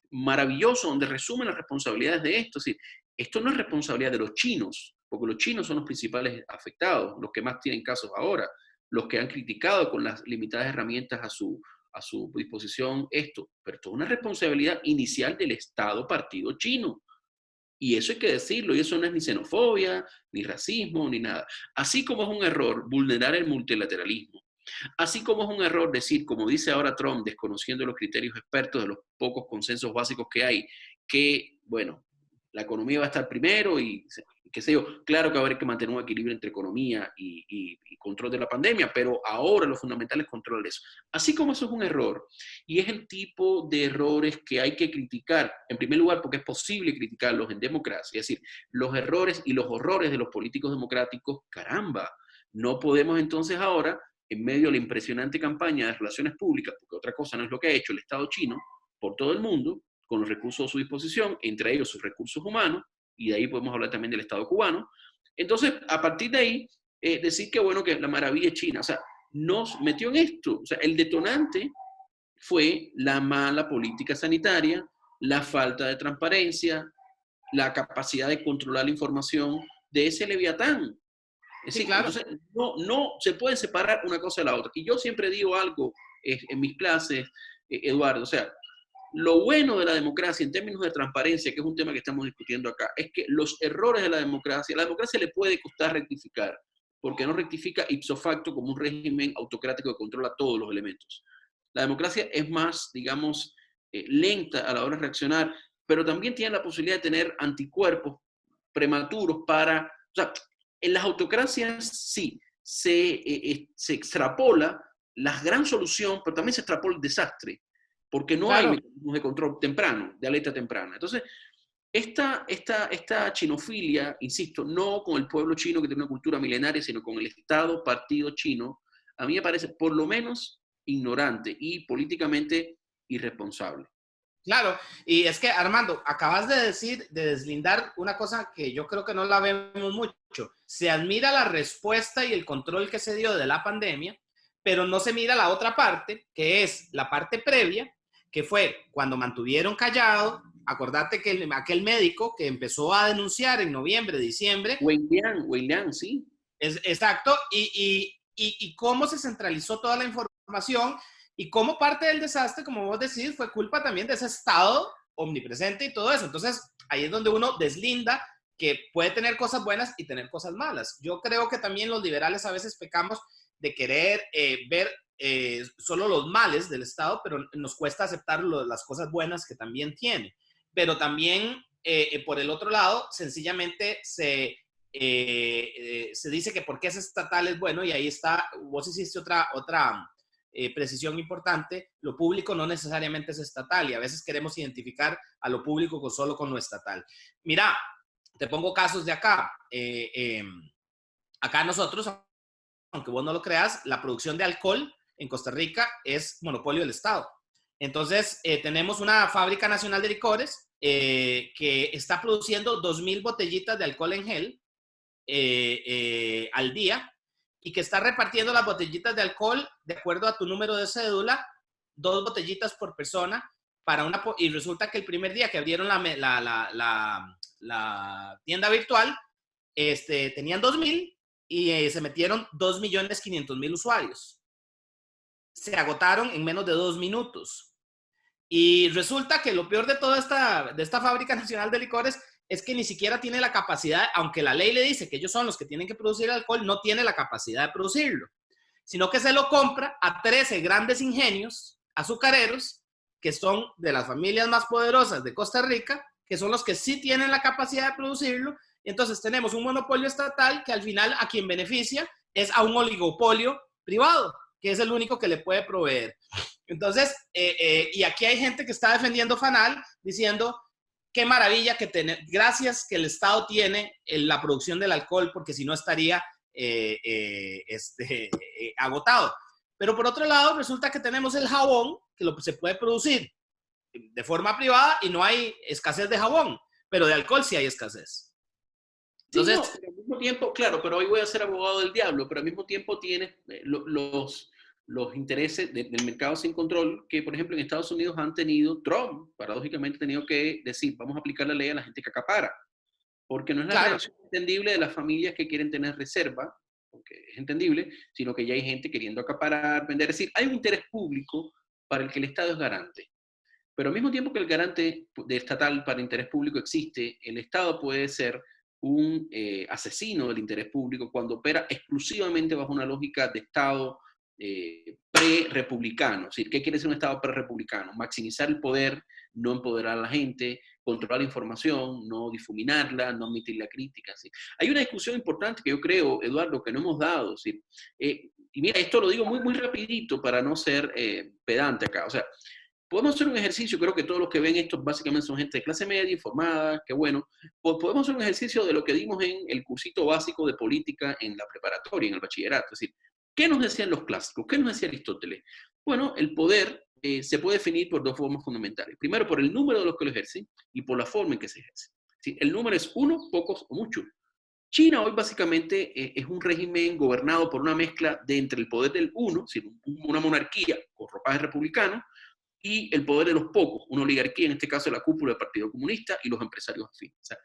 maravilloso, donde resume las responsabilidades de esto. Es decir, esto no es responsabilidad de los chinos, porque los chinos son los principales afectados, los que más tienen casos ahora, los que han criticado con las limitadas herramientas a su disposición esto, pero esto es una responsabilidad inicial del Estado partido chino. Y eso hay que decirlo, y eso no es ni xenofobia, ni racismo, ni nada. Así como es un error vulnerar el multilateralismo, así como es un error decir, como dice ahora Trump, desconociendo los criterios expertos de los pocos consensos básicos que hay, que, bueno, la economía va a estar primero y qué sé yo, claro que va a haber que mantener un equilibrio entre economía y control de la pandemia, pero ahora lo fundamental es controlar eso. Así como eso es un error, y es el tipo de errores que hay que criticar, en primer lugar porque es posible criticarlos en democracia, es decir, los errores y los horrores de los políticos democráticos, caramba, no podemos entonces ahora, en medio de la impresionante campaña de relaciones públicas, porque otra cosa no es lo que ha hecho el Estado chino por todo el mundo, con los recursos a su disposición, entre ellos sus recursos humanos, y de ahí podemos hablar también del Estado cubano. Entonces, a partir de ahí, decir que bueno, que la maravilla es China, o sea, nos metió en esto, o sea, el detonante fue la mala política sanitaria, la falta de transparencia, la capacidad de controlar la información de ese leviatán. Es decir, claro. Entonces, no se puede separar una cosa de la otra. Y yo siempre digo algo en mis clases, Eduardo, o sea, lo bueno de la democracia en términos de transparencia, que es un tema que estamos discutiendo acá, es que los errores de la democracia le puede costar rectificar, porque no rectifica ipso facto como un régimen autocrático que controla todos los elementos. La democracia es más, digamos, lenta a la hora de reaccionar, pero también tiene la posibilidad de tener anticuerpos prematuros para... O sea, en las autocracias sí, se extrapola la gran solución, pero también se extrapola el desastre, porque no hay mecanismos de control temprano, de alerta temprana. Entonces, esta chinofilia, insisto, no con el pueblo chino que tiene una cultura milenaria, sino con el Estado partido chino, a mí me parece por lo menos ignorante y políticamente irresponsable. Claro, y es que Armando, acabas de decir, de deslindar una cosa que yo creo que no la vemos mucho. Se admira la respuesta y el control que se dio de la pandemia, pero no se mira la otra parte, que es la parte previa, que fue cuando mantuvieron callado. Acordate que aquel médico que empezó a denunciar en noviembre, diciembre. Wei Liang, sí. Exacto, y cómo se centralizó toda la información y cómo parte del desastre, como vos decís, fue culpa también de ese Estado omnipresente y todo eso. Entonces, ahí es donde uno deslinda que puede tener cosas buenas y tener cosas malas. Yo creo que también los liberales a veces pecamos de querer ver solo los males del Estado, pero nos cuesta aceptar las cosas buenas que también tiene. Pero también, por el otro lado, sencillamente se dice que porque es estatal es bueno, y ahí está, vos hiciste otra precisión importante, lo público no necesariamente es estatal, y a veces queremos identificar a lo público solo con lo estatal. Mira, te pongo casos de acá. Acá nosotros, aunque vos no lo creas, la producción de alcohol en Costa Rica es monopolio del Estado. Entonces, tenemos una fábrica nacional de licores que está produciendo 2,000 botellitas de alcohol en gel al día, y que está repartiendo las botellitas de alcohol de acuerdo a tu número de cédula, 2 botellitas por persona, y resulta que el primer día que abrieron la tienda virtual, tenían 2,000 y se metieron 2,500,000 usuarios. Se agotaron en menos de 2 minutos. Y resulta que lo peor de toda esta fábrica nacional de licores es que ni siquiera tiene la capacidad, aunque la ley le dice que ellos son los que tienen que producir el alcohol, no tiene la capacidad de producirlo, sino que se lo compra a 13 grandes ingenios azucareros que son de las familias más poderosas de Costa Rica, que son los que sí tienen la capacidad de producirlo. Entonces tenemos un monopolio estatal que al final a quien beneficia es a un oligopolio privado, que es el único que le puede proveer. Entonces, y aquí hay gente que está defendiendo Fanal diciendo qué maravilla que gracias que el Estado tiene la producción del alcohol, porque si no estaría agotado. Pero por otro lado, resulta que tenemos el jabón, que se puede producir de forma privada y no hay escasez de jabón, pero de alcohol sí hay escasez. Entonces, sí, no, pero al mismo tiempo, claro, pero hoy voy a ser abogado del diablo, pero al mismo tiempo tienes los intereses del mercado sin control que, por ejemplo, en Estados Unidos han tenido, Trump, paradójicamente, ha tenido que decir, vamos a aplicar la ley a la gente que acapara, porque no es la reacción entendible de las familias que quieren tener reserva, porque es entendible, sino que ya hay gente queriendo acaparar, vender, es decir, hay un interés público para el que el Estado es garante. Pero al mismo tiempo que el garante de estatal para interés público existe, el Estado puede ser un asesino del interés público cuando opera exclusivamente bajo una lógica de Estado pre-republicano. Es decir, ¿qué quiere decir un Estado pre-republicano? Maximizar el poder, no empoderar a la gente, controlar la información, no difuminarla, no admitir la crítica. ¿Sí? Hay una discusión importante que yo creo, Eduardo, que no hemos dado. ¿Sí? Y mira, esto lo digo muy, muy rapidito para no ser pedante acá. O sea, podemos hacer un ejercicio, creo que todos los que ven esto básicamente son gente de clase media, informada, que bueno, pues podemos hacer un ejercicio de lo que dimos en el cursito básico de política en la preparatoria, en el bachillerato. Es decir, ¿qué nos decían los clásicos? ¿Qué nos decía Aristóteles? Bueno, el poder se puede definir por dos formas fundamentales. Primero, por el número de los que lo ejercen y por la forma en que se ejerce. ¿Sí? El número es uno, pocos o muchos. China hoy básicamente es un régimen gobernado por una mezcla de entre el poder del uno, es decir, una monarquía con ropaje republicano, y el poder de los pocos, una oligarquía, en este caso la cúpula del Partido Comunista y los empresarios afines. O sea,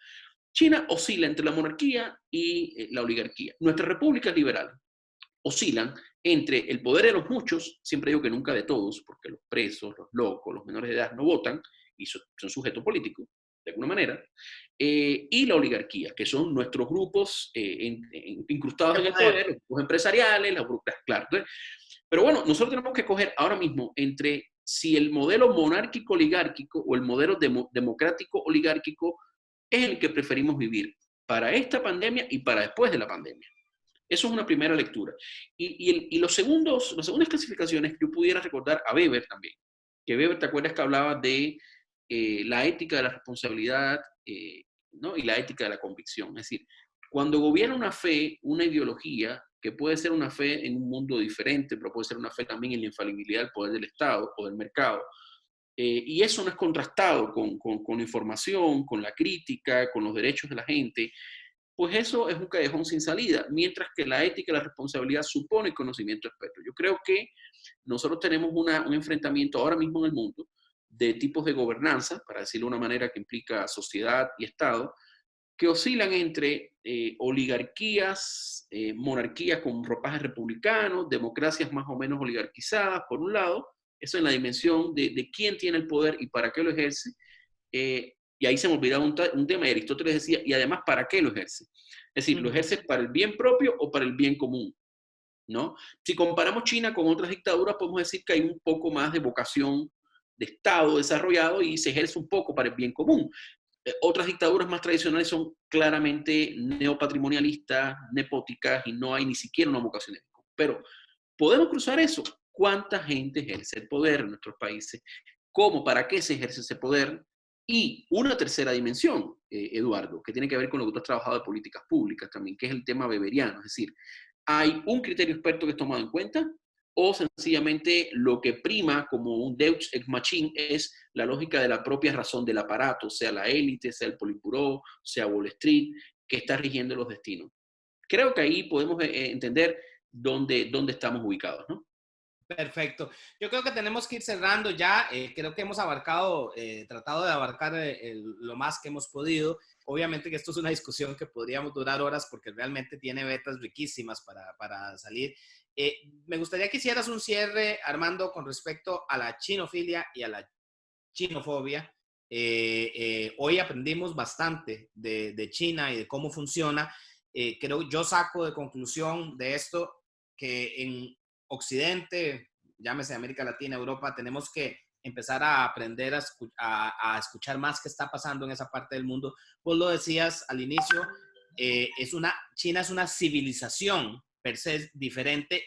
China oscila entre la monarquía y la oligarquía. Nuestras repúblicas liberales oscilan entre el poder de los muchos, siempre digo que nunca de todos, porque los presos, los locos, los menores de edad no votan y son sujetos políticos, de alguna manera, y la oligarquía, que son nuestros grupos incrustados en el poder, los grupos empresariales, los grupos, claro. Entonces, pero bueno, nosotros tenemos que coger ahora mismo entre si el modelo monárquico-oligárquico o el modelo democrático-oligárquico es el que preferimos vivir para esta pandemia y para después de la pandemia. Eso es una primera lectura. Y las segundas clasificaciones que yo pudiera recordar a Weber también, que Weber, ¿te acuerdas que hablaba de la ética de la responsabilidad ¿no? y la ética de la convicción? Es decir, cuando gobierna una fe, una ideología, que puede ser una fe en un mundo diferente, pero puede ser una fe también en la infalibilidad del poder del Estado o del mercado, y eso no es contrastado con información, con la crítica, con los derechos de la gente, pues eso es un callejón sin salida, mientras que la ética y la responsabilidad supone conocimiento experto. Yo creo que nosotros tenemos un enfrentamiento ahora mismo en el mundo de tipos de gobernanza, para decirlo de una manera que implica sociedad y Estado, que oscilan entre oligarquías, monarquías con ropajes republicanos, democracias más o menos oligarquizadas, por un lado, eso en la dimensión de quién tiene el poder y para qué lo ejerce, y ahí se me olvidaba un tema, y Aristóteles decía, y además, ¿para qué lo ejerce? Es decir, ¿lo ejerce para el bien propio o para el bien común? ¿No? Si comparamos China con otras dictaduras, podemos decir que hay un poco más de vocación de Estado desarrollado y se ejerce un poco para el bien común. Otras dictaduras más tradicionales son claramente neopatrimonialistas, nepóticas, y no hay ni siquiera una vocación de bien común. Pero podemos cruzar eso. ¿Cuánta gente ejerce el poder en nuestros países? ¿Cómo? ¿Para qué se ejerce ese poder? Y una tercera dimensión, Eduardo, que tiene que ver con lo que tú has trabajado de políticas públicas también, que es el tema weberiano. Es decir, ¿hay un criterio experto que es tomado en cuenta? ¿O sencillamente lo que prima como un Deus ex machina es la lógica de la propia razón del aparato, sea la élite, sea el Politburó, sea Wall Street, que está rigiendo los destinos? Creo que ahí podemos entender dónde estamos ubicados, ¿no? Perfecto. Yo creo que tenemos que ir cerrando ya. Creo que hemos tratado de abarcar lo más que hemos podido. Obviamente que esto es una discusión que podríamos durar horas porque realmente tiene vetas riquísimas para salir. Me gustaría que hicieras un cierre, Armando, con respecto a la chinofilia y a la chinofobia. Hoy aprendimos bastante de China y de cómo funciona. Yo saco de conclusión de esto que en Occidente, llámese América Latina, Europa, tenemos que empezar a aprender a escuchar más qué está pasando en esa parte del mundo. Vos lo decías al inicio, China es una civilización per se diferente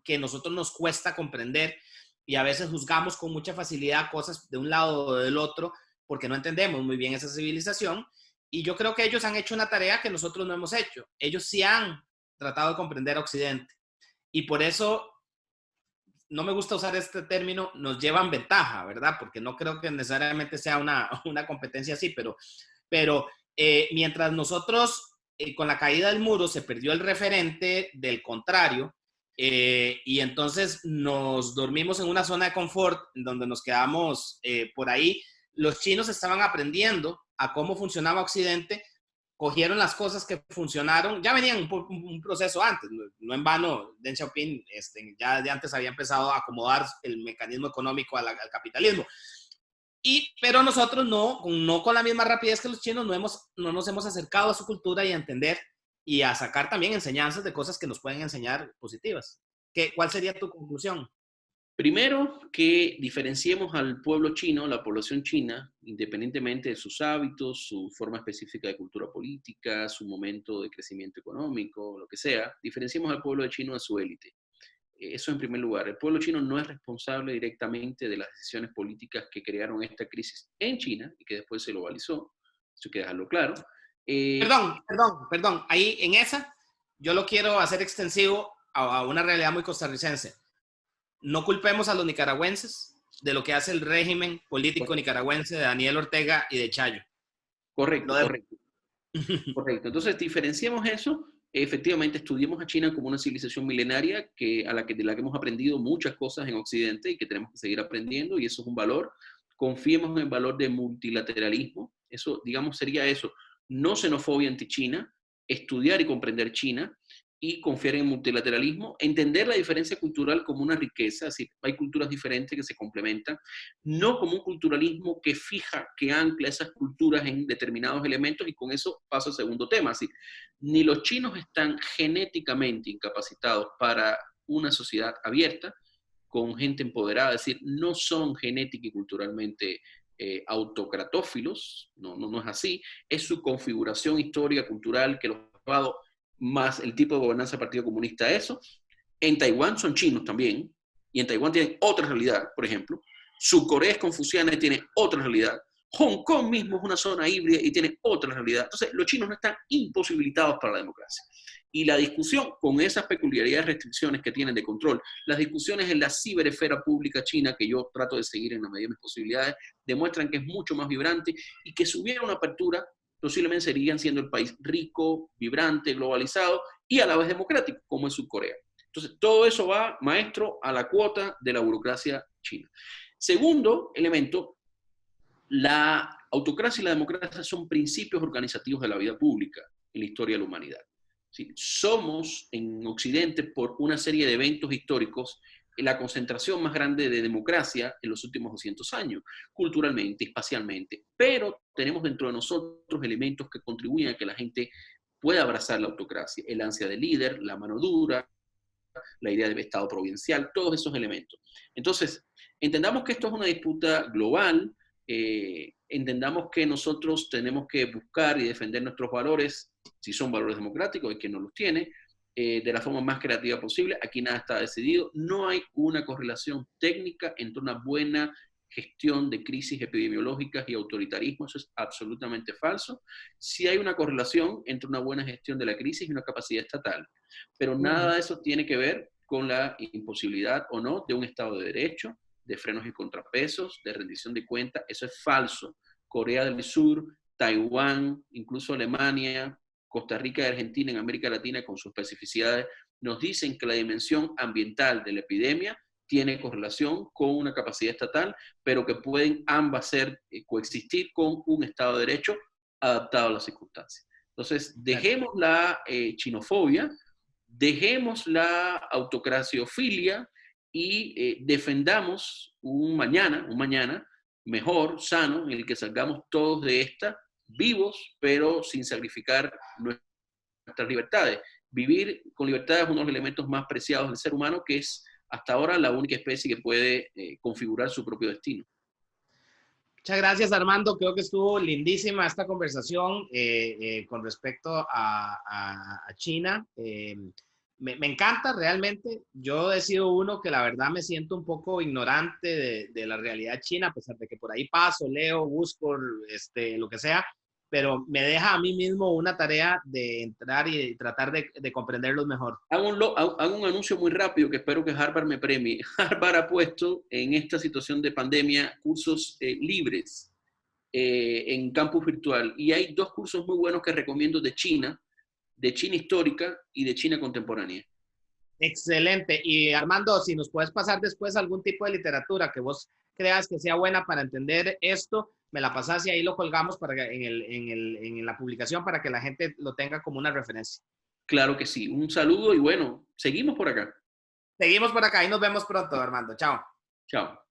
que nosotros nos cuesta comprender y a veces juzgamos con mucha facilidad cosas de un lado o del otro porque no entendemos muy bien esa civilización. Y yo creo que ellos han hecho una tarea que nosotros no hemos hecho. Ellos sí han tratado de comprender a Occidente. Y por eso, no me gusta usar este término, nos llevan ventaja, ¿verdad? Porque no creo que necesariamente sea una competencia así, pero mientras nosotros, con la caída del muro, se perdió el referente del contrario, y entonces nos dormimos en una zona de confort donde nos quedamos por ahí. Los chinos estaban aprendiendo a cómo funcionaba Occidente, cogieron las cosas que funcionaron, ya venían un proceso antes, no en vano Deng Xiaoping ya de antes había empezado a acomodar el mecanismo económico al capitalismo. Pero nosotros no con la misma rapidez que los chinos, no nos hemos acercado a su cultura y a entender y a sacar también enseñanzas de cosas que nos pueden enseñar positivas. ¿Cuál sería tu conclusión? Primero, que diferenciemos al pueblo chino, la población china, independientemente de sus hábitos, su forma específica de cultura política, su momento de crecimiento económico, lo que sea, diferenciemos al pueblo chino de su élite. Eso en primer lugar. El pueblo chino no es responsable directamente de las decisiones políticas que crearon esta crisis en China y que después se globalizó. Eso hay que dejarlo claro. Perdón. Ahí en esa, yo lo quiero hacer extensivo a una realidad muy costarricense. No culpemos a los nicaragüenses de lo que hace el régimen político nicaragüense de Daniel Ortega y de Chayo. Correcto. Entonces, diferenciemos eso. Efectivamente, estudiemos a China como una civilización milenaria de la que hemos aprendido muchas cosas en Occidente y que tenemos que seguir aprendiendo, y eso es un valor. Confiemos en el valor de multilateralismo. Eso, digamos, sería eso. No xenofobia anti-China, estudiar y comprender China, y confiar en el multilateralismo, entender la diferencia cultural como una riqueza, es decir, hay culturas diferentes que se complementan, no como un culturalismo que fija, que ancla esas culturas en determinados elementos, y con eso paso al segundo tema, es decir, ni los chinos están genéticamente incapacitados para una sociedad abierta, con gente empoderada, es decir, no son genética y culturalmente autocratófilos, no es así, es su configuración histórica, cultural, que los ha llevado más el tipo de gobernanza del Partido Comunista, eso. En Taiwán son chinos también, y en Taiwán tienen otra realidad, por ejemplo. Su Corea es confuciana y tiene otra realidad. Hong Kong mismo es una zona híbrida y tiene otra realidad. Entonces, los chinos no están imposibilitados para la democracia. Y la discusión, con esas peculiaridades, restricciones que tienen de control, las discusiones en la ciberesfera pública china, que yo trato de seguir en la medida de mis posibilidades, demuestran que es mucho más vibrante y que si hubiera una apertura, posiblemente seguirían siendo el país rico, vibrante, globalizado y a la vez democrático, como es Corea. Entonces, todo eso va, maestro, a la cuota de la burocracia china. Segundo elemento, la autocracia y la democracia son principios organizativos de la vida pública en la historia de la humanidad. ¿Sí? Somos en Occidente, por una serie de eventos históricos, la concentración más grande de democracia en los últimos 200 años, culturalmente, espacialmente, pero tenemos dentro de nosotros elementos que contribuyen a que la gente pueda abrazar la autocracia, el ansia de líder, la mano dura, la idea de Estado provincial, todos esos elementos. Entonces, entendamos que esto es una disputa global, entendamos que nosotros tenemos que buscar y defender nuestros valores, si son valores democráticos, y quien no los tiene, de la forma más creativa posible. Aquí nada está decidido. No hay una correlación técnica entre una buena gestión de crisis epidemiológicas y autoritarismo. Eso es absolutamente falso. Sí hay una correlación entre una buena gestión de la crisis y una capacidad estatal, pero nada de eso tiene que ver con la imposibilidad o no de un Estado de Derecho, de frenos y contrapesos, de rendición de cuentas. Eso es falso. Corea del Sur, Taiwán, incluso Alemania, Costa Rica y Argentina en América Latina, con sus especificidades, nos dicen que la dimensión ambiental de la epidemia tiene correlación con una capacidad estatal, pero que pueden ambas coexistir con un Estado de Derecho adaptado a las circunstancias. Entonces, dejemos la chinofobia, dejemos la autocraciofilia y defendamos un mañana mejor, sano, en el que salgamos todos de esta vivos, pero sin sacrificar nuestras libertades. Vivir con libertad es uno de los elementos más preciados del ser humano, que es hasta ahora la única especie que puede configurar su propio destino. Muchas gracias, Armando. Creo que estuvo lindísima esta conversación con respecto a China. Me encanta realmente. Yo he sido uno que la verdad me siento un poco ignorante de la realidad china, a pesar de que por ahí paso, leo, busco, lo que sea, pero me deja a mí mismo una tarea de entrar y tratar de comprenderlos mejor. Hago un anuncio muy rápido que espero que Harvard me premie. Harvard ha puesto en esta situación de pandemia cursos libres en campus virtual, y hay 2 cursos muy buenos que recomiendo de China histórica y de China contemporánea. Excelente. Y Armando, si nos puedes pasar después algún tipo de literatura que vos creas que sea buena para entender esto, me la pasás y ahí lo colgamos para que en la publicación para que la gente lo tenga como una referencia. Claro que sí. Un saludo y bueno, seguimos por acá. Seguimos por acá y nos vemos pronto, Armando. Chao. Chao.